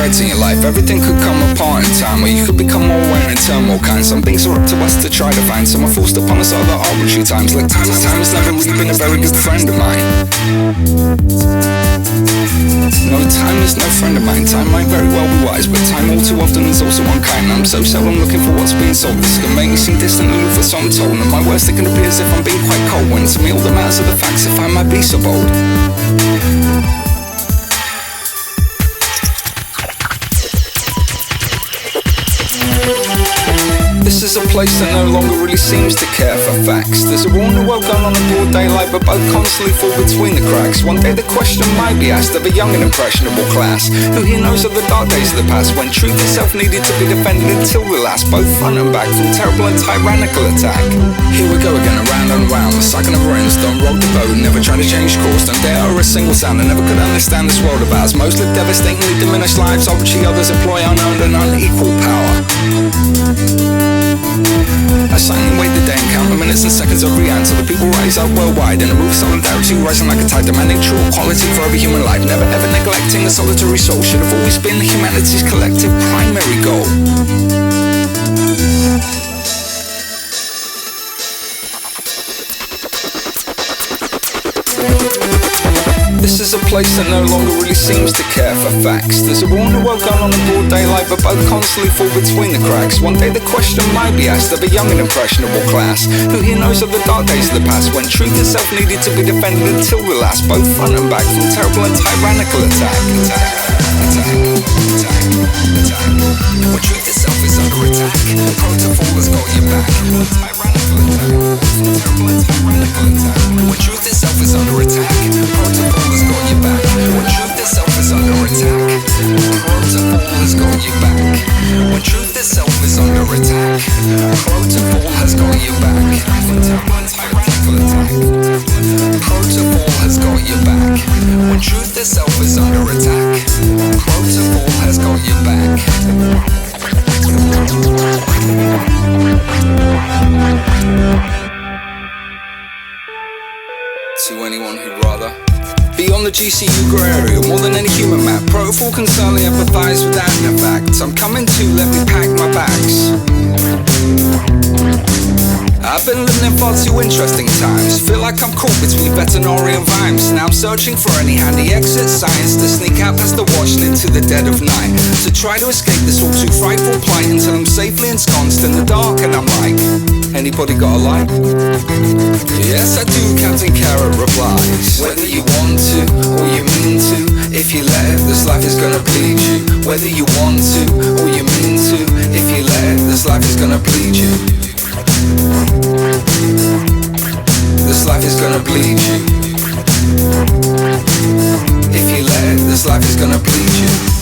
fights in your life. Everything could come apart in time, or you could become more aware and turn more kind. Some things are up to us to try to find. Some are forced upon us other arbitrary times. Like time has never really been a very good friend of mine. No, time is no friend of mine. Time might very well be wise, but time all too often is also unkind. I'm so seldom looking for what's being sold. This can make me seem distant and aloof, for so I'm told. And my worst, it can appear as if I'm being quite cold, when to me all that matters are the facts, if I might be so bold. This is a place that no longer really seems to care for facts. There's a war in the world going on in broad daylight, but both constantly fall between the cracks. One day the question might be asked of a young and impressionable class, who here knows of the dark days of the past, when truth itself needed to be defended until the last, both front and back, from terrible and tyrannical attack. Here we go again, around and around, the cycle never ends. Don't rock the boat, never try to change course. Don't dare utter a single sound. I never could understand this world of ours. Most live devastatingly diminished lives, arbitrary others employ unowned and unequal power. I silently wait the day and count the minutes and seconds of every answer. The people rise up worldwide in a roof solidarity, rising like a tide, demanding true equality for every human life. Never ever neglecting the solitary soul. Should have always been humanity's collective primary goal. This is a place that no longer really seems to care for facts. There's a war in the world going on in broad daylight, but both constantly fall between the cracks. One day the question might be asked of a young and impressionable class, who here knows of the dark days of the past, when truth itself needed to be defended until the last, both front and back, from terrible and tyrannical attack. When truth itself is under attack, ProtoFall has got your back. Tyrannical attack, terrible and tyrannical attack. When truth itself is under attack, ProtoFall has got your back. When truth itself is under attack, ProtoFall has got your back. When truth itself is under attack, ProtoFall has got your back. When terrible and tyrannical attack, ProtoFall has got your back. When truth itself is under attack, ProtoFall has got your back. To anyone who'd rather be on the GCU grey area more than any human map, ProtoFall can certainly empathise with that in fact. I'm coming to, let me pack my bags. I've been living in far too interesting times. Feel like I'm caught between veterinary and vibes. Now I'm searching for any handy exit signs to sneak out past the wash and into the dead of night, to try to escape this all too frightful plight until I'm safely ensconced in the dark. And I'm like, anybody got a light? Yes I do, Captain Carrot replies. Whether you want to or you mean to, if you let it, this life is gonna bleed you. Whether you want to or you mean to, if you let it, this life is gonna bleed you. This life is gonna bleed you. If you let it, this life is gonna bleed you.